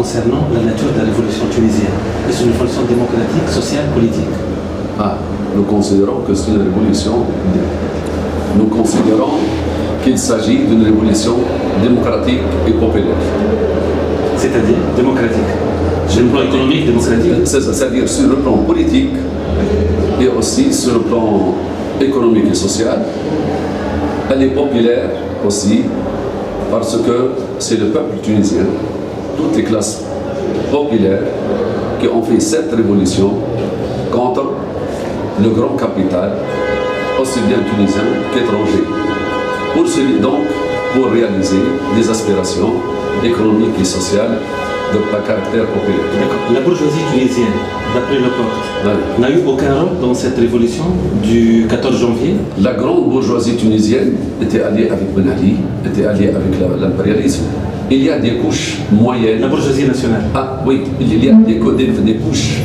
concernant la nature de la révolution tunisienne. Est-ce une révolution démocratique, sociale, politique? Nous considérons que c'est une révolution. Nous considérons qu'il s'agit d'une révolution démocratique et populaire. C'est-à-dire démocratique. Sur le plan économique, démocratique. C'est-à-dire sur le plan politique et aussi sur le plan économique et social. Elle est populaire aussi parce que c'est le peuple tunisien, toutes les classes populaires qui ont fait cette révolution contre le grand capital, aussi bien tunisien qu'étranger. Pour réaliser des aspirations économiques et sociales de caractère populaire. D'accord. La bourgeoisie tunisienne, d'après le Porte, n'a eu aucun rôle dans cette révolution du 14 janvier. La grande bourgeoisie tunisienne était alliée avec Ben Ali, était alliée avec l'impérialisme. Il y a des couches moyennes. La bourgeoisie nationale. Oui, il y a des couches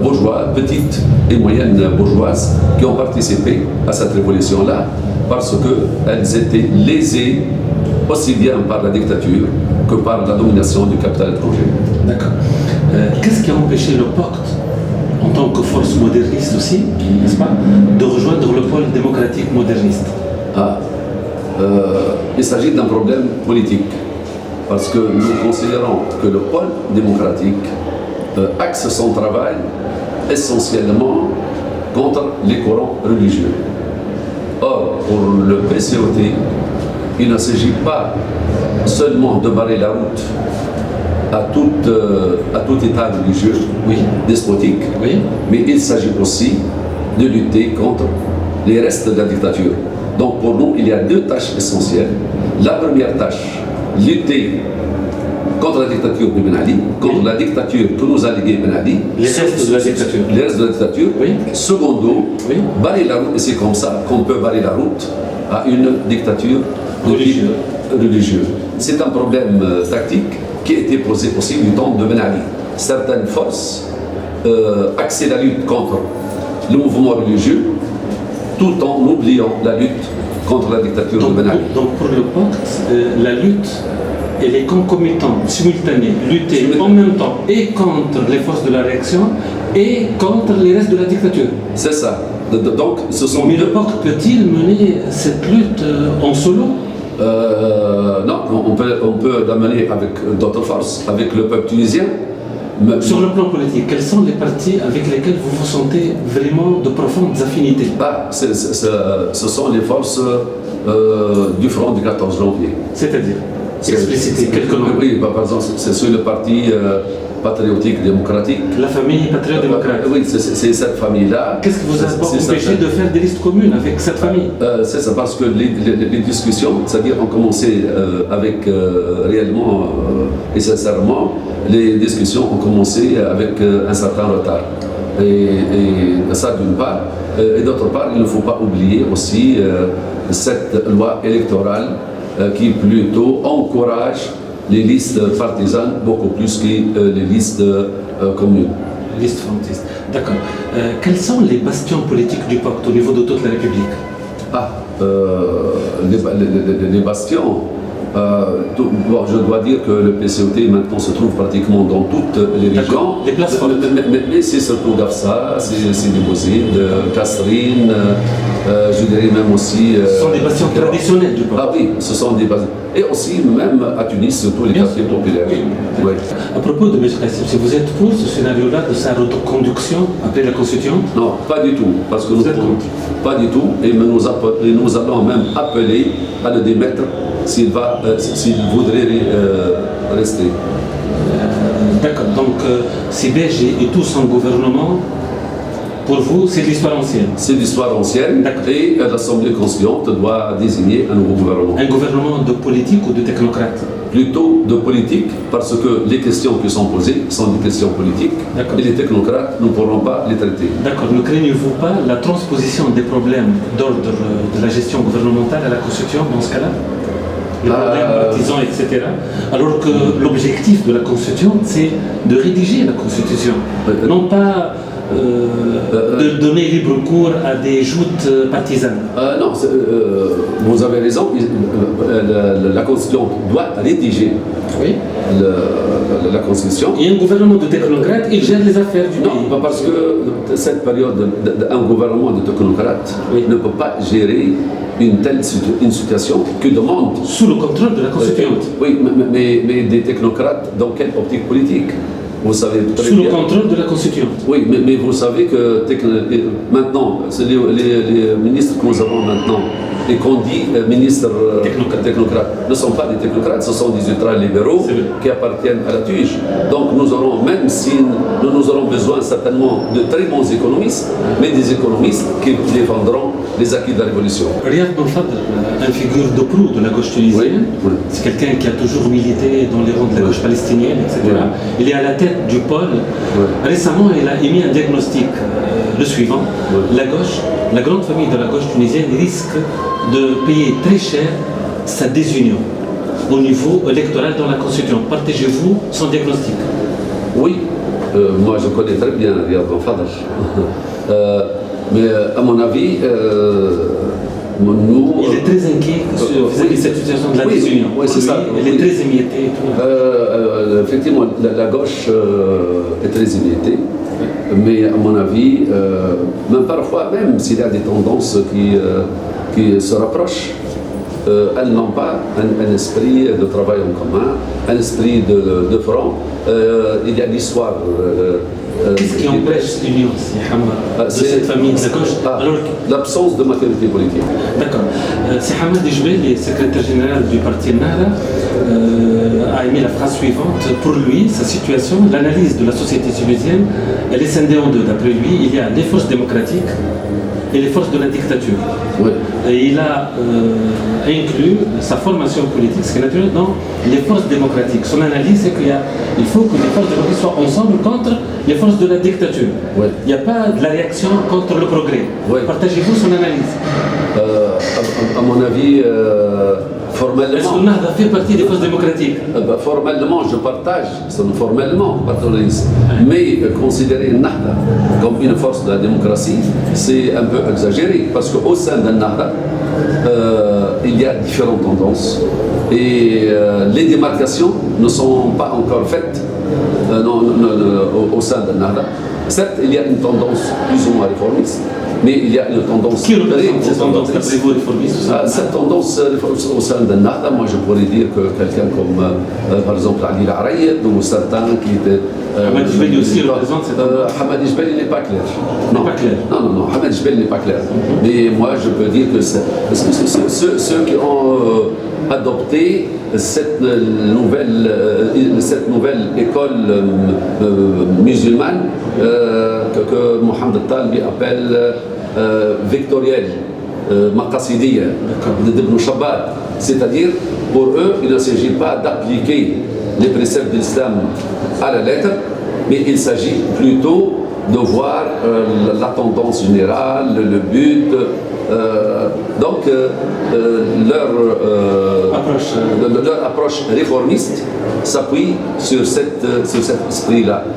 bourgeoises, petites et moyennes bourgeoises, qui ont participé à cette révolution-là parce qu'elles étaient lésées aussi bien par la dictature que par la domination du capital étranger. D'accord. Qu'est-ce qui a empêché le Pacte, en tant que force moderniste aussi, n'est-ce pas, de rejoindre le pôle démocratique moderniste? Il s'agit d'un problème politique, parce que nous considérons que le pôle démocratique axe son travail essentiellement contre les courants religieux. Or, pour le PCOT, il ne s'agit pas seulement de barrer la route à tout État religieux despotique, mais il s'agit aussi de lutter contre les restes de la dictature. Donc pour nous, il y a deux tâches essentielles. La première tâche, lutter contre la dictature de Ben Ali, contre la dictature que nous a légué Ben Ali. Les restes de la dictature. Les restes de la dictature. Secondo, barrer la route, et c'est comme ça qu'on peut barrer la route à une dictature religieuse. C'est un problème tactique qui a été posé aussi du temps de Ben Ali. Certaines forces axaient la lutte contre le mouvement religieux tout en oubliant la lutte contre la dictature de Ben Ali. Donc pour le Pacte, la lutte, elle est concomitante, simultanée, lutter en même temps et contre les forces de la réaction et contre les restes de la dictature. C'est ça. Donc, mais le Pacte peut-il mener cette lutte en solo? Non, on peut la mener avec d'autres forces, avec le peuple tunisien. Sur le plan politique, quels sont les partis avec lesquels vous vous sentez vraiment de profondes affinités? Ce sont les forces du front du 14 janvier. C'est-à-dire expliciter quelques noms. Oui, par exemple, c'est sur le parti patriotique démocratique. La famille patriote démocratique. Oui, c'est cette famille-là. Qu'est-ce qui vous a empêché de faire des listes communes avec cette famille? C'est ça, parce que les discussions, c'est-à-dire ont commencé avec réellement et sincèrement, les discussions ont commencé avec un certain retard. Et ça d'une part. Et d'autre part, il ne faut pas oublier aussi cette loi électorale qui plutôt encourage les listes partisanes beaucoup plus que les listes communes. Listes frontistes. D'accord. Quels sont les bastions politiques du Pacte au niveau de toute la République? Les bastions. Je dois dire que le PCOT maintenant se trouve pratiquement dans toutes les régions. Les places fortes. Mais c'est surtout Gafsa, c'est des Bozid, Kasserine, je dirais même aussi. Ce sont des bastions traditionnels du Pacte. Oui, ce sont des bastions. Et aussi, même à Tunis, surtout les quartiers populaires. Oui. À propos de M. Kassim, si vous êtes pour ce scénario-là de sa reconduction après la Constitution? Non, pas du tout. Parce que pas du tout. Et nous allons même appeler à le démettre s'il voudrait rester. D'accord. Donc, si BG et tout son gouvernement, pour vous, c'est l'histoire ancienne? C'est l'histoire ancienne. Et l'Assemblée constituante doit désigner un nouveau gouvernement. Un gouvernement de politique ou de technocrate? Plutôt de politique, parce que les questions qui sont posées sont des questions politiques. Et les technocrates, nous ne pourrons pas les traiter. D'accord. Ne craignez-vous pas la transposition des problèmes d'ordre de la gestion gouvernementale à la Constitution dans ce cas-là? Les problèmes partisans, etc. Alors que l'objectif de la Constitution, c'est de rédiger la Constitution. Non pas de donner libre cours à des joutes partisanes. Non, vous avez raison, la Constitution doit rédiger Oui. la Constitution. Il y a un gouvernement de technocrates, il gère les affaires du pays. Non, parce que cette période, un gouvernement de technocrates Oui. ne peut pas gérer une telle une situation que demande. Sous le contrôle de la Constituante. Oui, mais des technocrates dans quelle optique politique? Vous savez très Sous le bien. contrôle de la Constituante. Oui, mais vous savez que maintenant, c'est les ministres que nous avons maintenant, et qu'on dit ministres technocrates, ne sont pas des technocrates, ce sont des ultralibéraux C'est vrai. qui appartiennent à la TUJ. Donc nous aurons, même si nous aurons besoin certainement de très bons économistes, mais des économistes qui défendront les acquis de la Révolution. Riyad Ben Fadl, une figure de proue de la gauche tunisienne, Oui. c'est quelqu'un qui a toujours milité dans les rangs de la gauche palestinienne, etc. Oui. Il est à la tête du pôle. Oui. Récemment, il a émis un diagnostic, le suivant. Oui. La gauche, la grande famille de la gauche tunisienne risque de payer très cher sa désunion au niveau électoral dans la Constitution. Partagez-vous son diagnostic? Oui, moi je connais très bien Riyad Ben Fadl. Mais à mon avis, nous... Il est très inquiet vis-à-vis de cette situation de la Oui, désunion. oui, c'est ça. Il est très émietté. Et tout. Effectivement, la gauche est très émietée, mais à mon avis, même parfois, même s'il y a des tendances qui se rapprochent, elles n'ont pas un esprit de travail en commun, un esprit de front. Il y a l'histoire. Qu'est-ce qui empêche l'union, si Hamad, de cette famille de la gauche alors que... L'absence de maturité politique. D'accord. Si Hamad Jebeli, secrétaire général du parti Nahda, a émis la phrase suivante. Pour lui, sa situation, l'analyse de la société tunisienne, elle est scindée en deux. D'après lui, il y a les forces démocratiques et les forces de la dictature. Oui. Et il a inclus sa formation politique, ce qui est naturel, dans les forces démocratiques. Son analyse, c'est qu'il faut que les forces démocratiques soient ensemble contre les forces de la dictature. Oui. Il n'y a pas de la réaction contre le progrès. Oui. Partagez-vous son analyse? À mon avis, formellement... Est-ce que Nahda fait partie des forces démocratiques? Formellement, je partage, formellement, partage. Mais considérer Nahda comme une force de la démocratie, c'est un peu exagéré, parce qu'au sein de Nahda, il y a différentes tendances. Et les démarcations ne sont pas encore faites au sein de Nahda. Certes, il y a une tendance plus ou moins réformiste, mais il y a une tendance... Qui représente cette tendance, d'après vous, réformiste? Cette tendance au sein de Nahda, moi je pourrais dire que quelqu'un comme, par exemple, Ali Al-Arayed ou certains qui étaient... Hamad Jebeli aussi représente cette tendance? Hamad Jebeli n'est pas clair. Non, pas clair. Non, Hamad Jebeli n'est pas clair. Mais moi je peux dire que ceux qui ont adopté cette nouvelle école musulmane que Mohamed Talbi appelle victorienne, maqasidiya, d'Ibn Shabbat. C'est-à-dire, pour eux, il ne s'agit pas d'appliquer les préceptes de l'islam à la lettre, mais il s'agit plutôt de voir la tendance générale, le but. Donc, leur approche réformiste s'appuie sur cet esprit-là.